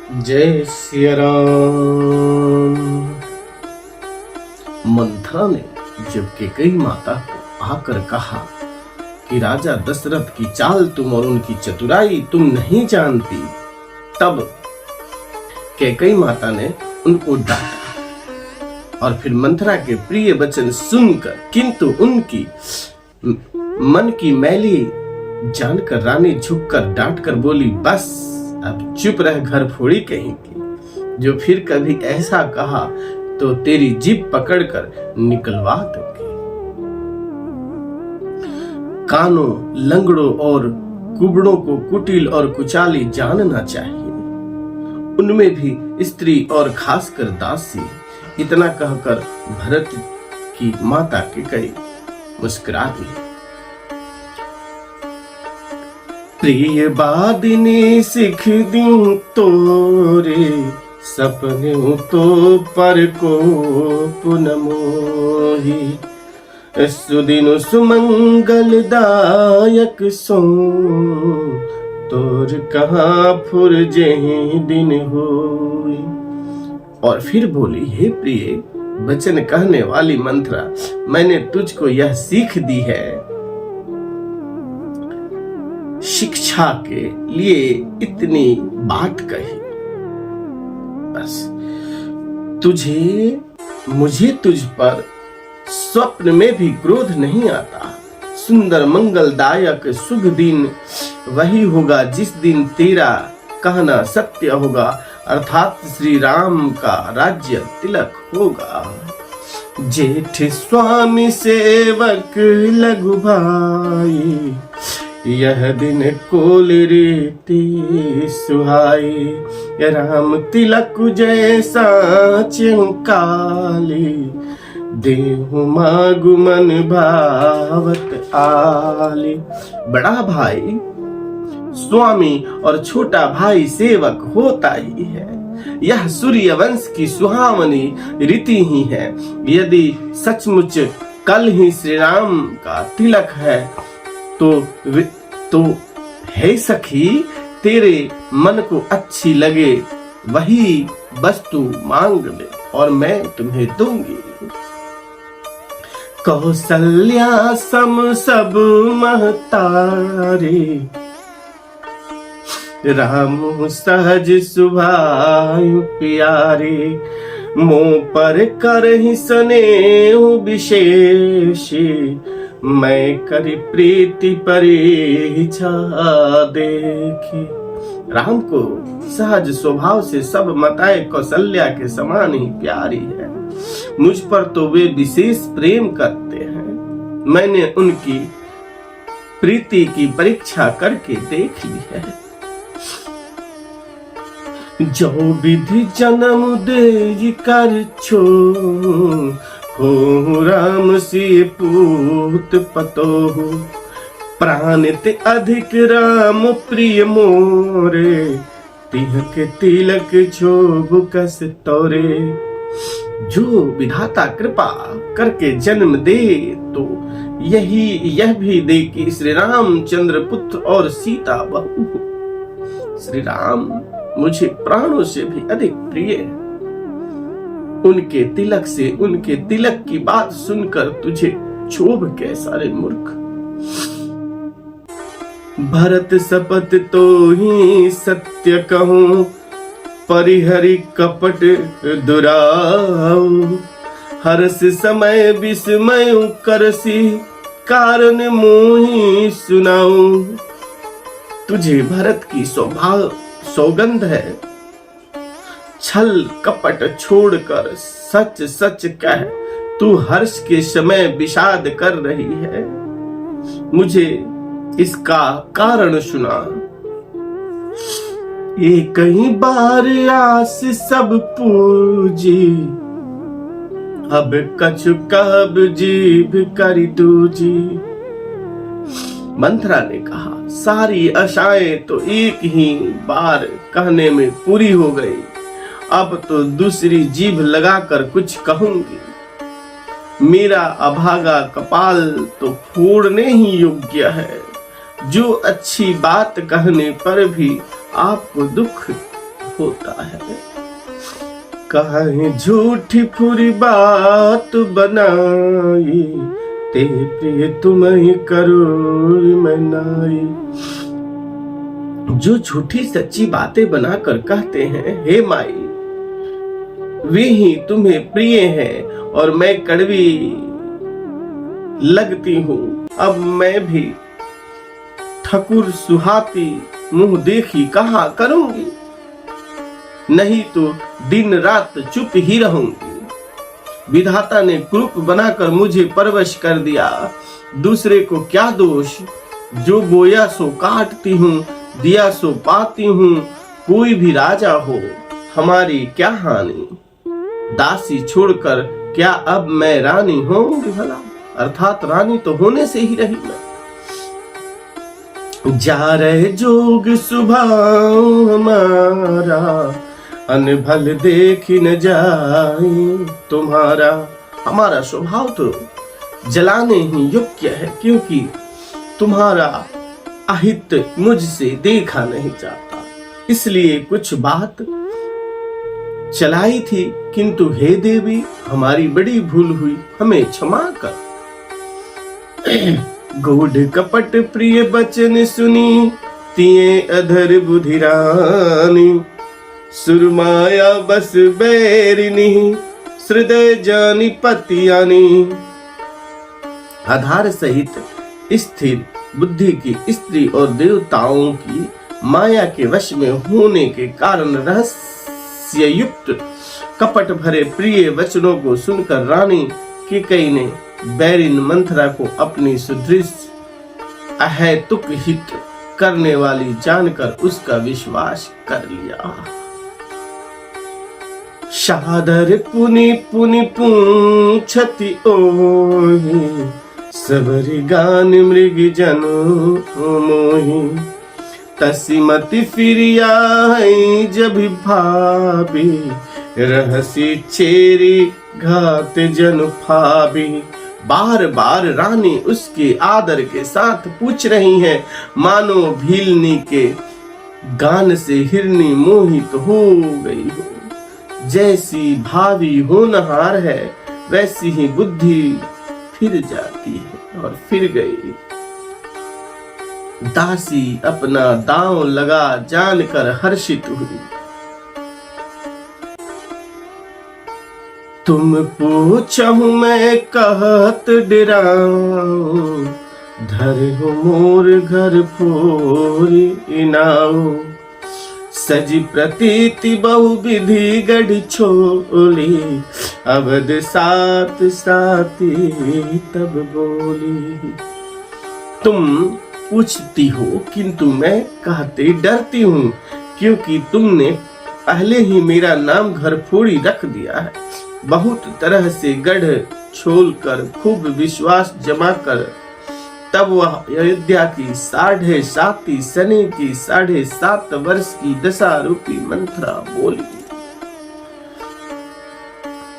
जय सिया राम। मंथरा ने जब कैकेयी माता को आकर कहा कि राजा दशरथ की चाल तुम और उनकी चतुराई तुम नहीं जानती, तब कैकेयी माता ने उनको डांटा और फिर मंथरा के प्रिय वचन सुनकर किंतु उनकी मन की मैली जानकर रानी झुककर डांट कर बोली, बस अब चुप रह घर फोड़ी कहीं की। जो फिर कभी ऐसा कहा तो तेरी जीभ पकड़कर निकलवा दूंगी। कानों, लंगड़ों और कुबड़ों को कुटिल और कुचाली जानना चाहिए, उनमें भी स्त्री और खासकर दासी। इतना कहकर भरत की माता कैकेयी मुस्कुरा दी। प्रिय बादिनी सिख दी तोरे सपने तो पर को पुनमोही। सुदिन सुमंगल दायक सो तोर कहाँ फुरजे दिन होई। और फिर बोली, हे प्रिय वचन कहने वाली मंथरा, मैंने तुझको यह सीख दी है, शिक्षा के लिए इतनी बात कही। बस मुझे तुझ पर स्वप्न में भी क्रोध नहीं आता। सुंदर मंगलदायक शुभ दिन वही होगा जिस दिन तेरा कहना सत्य होगा, अर्थात श्री राम का राज्य तिलक होगा। जेठ स्वामी सेवक लघु भाई, यह दिन कोल रीति सुहाई। राम तिलक जैसा चिंकाली, देहु मागुमन भावत आली। बड़ा भाई स्वामी और छोटा भाई सेवक होता ही है। यह सूर्य वंश की सुहावनी रीति ही है। यदि सचमुच कल ही श्री राम का तिलक है तो हे सखी, तेरे मन को अच्छी लगे वही वस्तु मांग ले और मैं तुम्हें दूंगी। कौशल्या सम सब महतारी, राम सहज सुभायु प्यारे। मोह पर करहि स्नेह विशेष, मैं करी प्रीति परीक्षा देखी। राम को सहज स्वभाव से सब माताएं कौशल्या के समान ही प्यारी है। मुझ पर तो वे विशेष प्रेम करते हैं। मैंने उनकी प्रीति की परीक्षा करके देख ली है। जो विधि जन्म दे कर छो, हो राम सी पूत पतो। प्राण ते अधिक राम प्रिय मोरे, तिह के तिलक शोभ कस तोरे। जो विधाता कृपा करके जन्म दे तो यह भी दे कि श्री रामचंद्र पुत्र और सीता बहू। श्री राम मुझे प्राणों से भी अधिक प्रिय है। उनके तिलक से, उनके तिलक की बात सुनकर तुझे क्षोभ कैसा रे मूर्ख। भरत शपथ तो ही सत्य कहूं, परिहरि कपट दुराऊ। हर्ष समय विस्मय करसी, कारण मोहि सुनाऊं। तुझे भरत की सौगंध है, छल कपट छोड़कर सच सच कह, तू हर्ष के समय विषाद कर रही है। मुझे इसका कारण सुना। ये कई बार आस सब पूजी, अब कछु कब जीभ करी दूजी। मंथरा ने कहा, सारी आशाएं तो एक ही बार कहने में पूरी हो गई, अब तो दूसरी जीभ लगाकर कुछ कहूंगी। मेरा अभागा कपाल तो फोड़ने ही योग्य है। जो अच्छी बात कहने पर भी आपको दुख होता है। कहीं झूठी फुरी बात बनाई, ते प्रिय तुम ही करो मैं नाई। जो झूठी सच्ची बातें बनाकर कहते हैं हे माई, वे ही तुम्हें प्रिय हैं और मैं कड़वी लगती हूँ। अब मैं भी ठकुर सुहाती मुंह देखी कहाँ करूंगी, नहीं तो दिन रात चुप ही रहूंगी। विधाता ने कुरूप बनाकर मुझे परवश कर दिया, दूसरे को क्या दोष। जो बोया सो काटती हूँ, दिया सो पाती हूँ। कोई भी राजा हो हमारी क्या हानि, दासी छोड़कर क्या अब मैं रानी होंगी भला। अर्थात रानी तो होने से ही रही मैं। जा रहे जोग सुबह हमारा, अनभल देख न जाए तुम्हारा। हमारा स्वभाव तो जलाने ही योग्य है, क्योंकि तुम्हारा अहित मुझसे देखा नहीं जाता। इसलिए कुछ बात चलाई थी, किंतु हे देवी हमारी बड़ी भूल हुई, हमें क्षमा कर। गूढ़ कपट प्रिय बचन सुनी, तिये अधर बुधिरानी। सुरमाया बस बैरिनी, हृदय जानी पतियानी। आधार सहित स्थिर बुद्धि की स्त्री और देवताओं की माया के वश में होने के कारण रहस्य युक्त कपट भरे प्रिय वचनों को सुनकर रानी कैकेयी ने बैरिन मंथरा को अपनी सुदृढ़ अहेतुक हित करने वाली जानकर उसका विश्वास कर लिया। सादर पुनि पुनि पूछति ओहि, सबरी गान मृग जनो मोहि। तसी मति फिरिया जब भाभी, रहसी चेरी घात जन फाबी। बार बार रानी उसके आदर के साथ पूछ रही हैं, मानो भीलनी के गान से हिरनी मोहित हो गई हो। जैसी भावी होनहार है, वैसी ही बुद्धि फिर जाती है और फिर गई। दासी अपना दांव लगा जानकर हर्षित हुई। तुम पूछहु मैं कहत डराऊं, धरे हो मोर घर फोरी इनाओ। सजी प्रतीति बहु विधि गढ़ छोली, अवध सात साथी तब बोली। तुम पूछती हो किंतु मैं कहते डरती हूँ, क्योंकि तुमने पहले ही मेरा नाम घर फोड़ी रख दिया है। बहुत तरह से गढ़ छोल कर खूब विश्वास जमा कर तब वह अयोध्या की 7.5 सने की 7.5 वर्ष की दशा रूपी मंथरा बोली।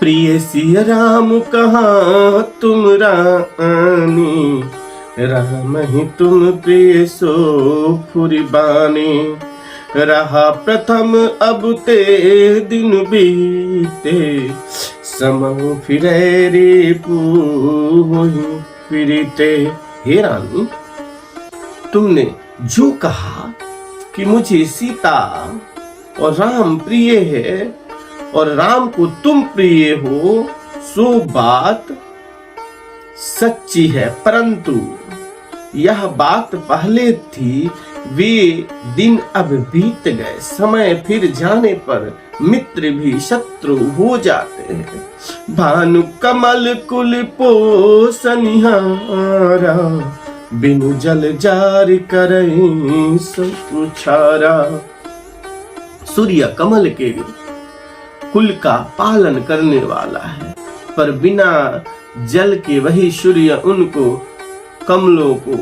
प्रिय सिया राम कहाँ तुम रानी, राम ही तुम प्रिय सो फुरिबानी। रहा प्रथम अब ते दिन बीते, समो फिरे रे पूहि फिरते। हे रानी, तुमने जो कहा कि मुझे सीता और राम प्रिय है और राम को तुम प्रिय हो, सो बात सच्ची है, परंतु यह बात पहले थी, वे दिन अब बीत गए। समय फिर जाने पर मित्र भी शत्रु हो जाते हैं। भानु कमल कुल पोसनिहारा, बिनु जल जार करई सुछारा। सूर्य कमल के कुल का पालन करने वाला है, पर बिना जल के वही सूर्य उनको कमलों को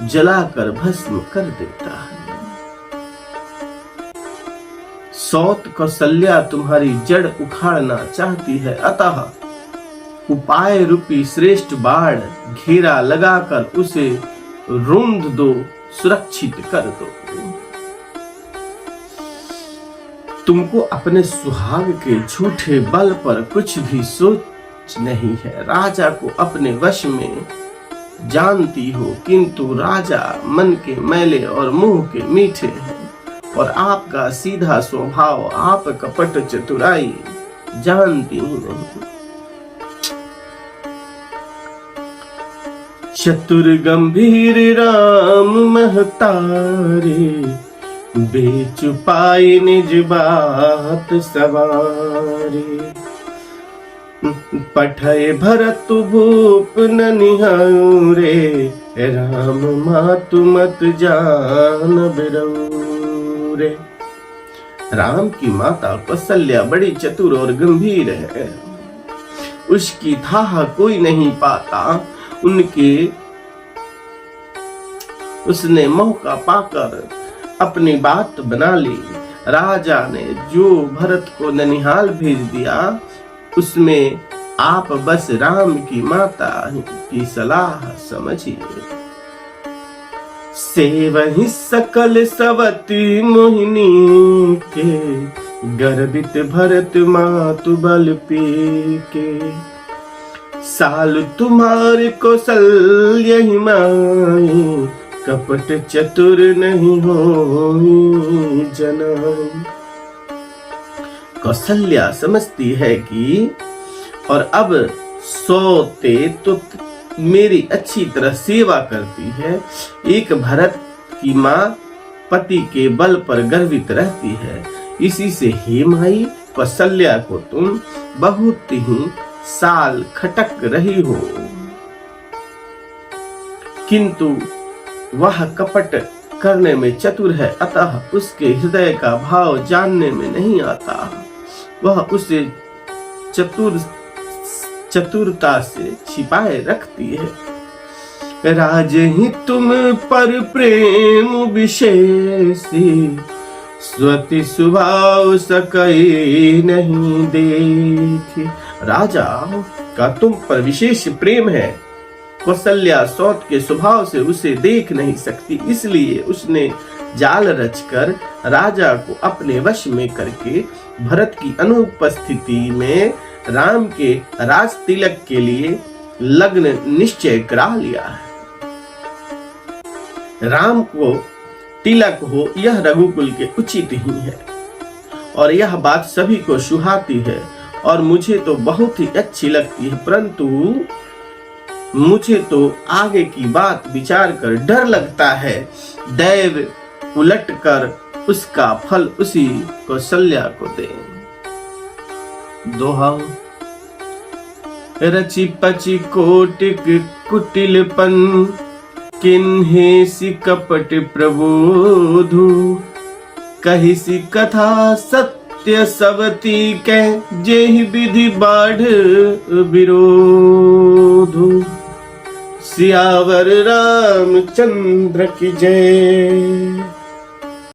जलाकर भस्म कर देता है। सौत कौशल्या तुम्हारी जड़ उखाड़ना चाहती है, अतः उपाय रूपी श्रेष्ठ बाण घेरा लगाकर उसे रूंध दो, सुरक्षित कर दो। तुमको अपने सुहाग के झूठे बल पर कुछ भी सोच नहीं है। राजा को अपने वश में जानती हो, किंतु राजा मन के मैले और मुंह के मीठे हैं, और आपका सीधा स्वभाव, आप कपट चतुराई जानती ही नहीं। चतुर गंभीर राम महतारे, बेच पाए निज बात सवारे। पठय भरत भूप न निहारे, राम मातु मत जान बिरौरे। राम की माता कौशल्या बड़ी चतुर और गंभीर है, उसकी थाह कोई नहीं पाता। उसने मौका पाकर अपनी बात बना ली। राजा ने जो भरत को ननिहाल भेज दिया, उसमें आप बस राम की माता की सलाह समझिए। सेवहि सकल सवती मोहिनी के, गर्वित भरत मातु बल पी के। साल तुम्हारे कौशल्य ही माई, कपट चतुर नहीं होई जनाई। कौशल्या समझती है कि और अब सोते तो मेरी अच्छी तरह सेवा करती है। एक भरत की माँ पति के बल पर गर्वित रहती है, इसी से हे माई कौशल्या को तुम बहुत ही साल खटक रही हो, किंतु वह कपट करने में चतुर है, अतः उसके हृदय का भाव जानने में नहीं आता। वह उसे चतुरता से छिपाए रखती है। राज ही तुम पर प्रेम विशेषी, स्वति स्वभाव सकई नहीं देखी। राजा का तुम पर विशेष प्रेम है, कौशल्या सौत के स्वभाव से उसे देख नहीं सकती, इसलिए उसने जाल रचकर राजा को अपने वश में करके भरत की अनुपस्थिति में राम के राज तिलक के लिए लग्न निश्चय करा लिया है। राम को तिलक हो यह रघुकुल के उचित ही है, और यह बात सभी को सुहाती है, और मुझे तो बहुत ही अच्छी लगती है, परंतु मुझे तो आगे की बात विचार कर डर लगता है। दैव उलट कर उसका फल उसी कौशल्या को दे। दोहा। रचि पचि कोटिक कुटिलपन, किन्हे सि कपट प्रबोधु। कहि सि कथा सत्य सवती कै, जेहि विधि बाढ़ विरोधु। सियावर रामचंद्र की जय।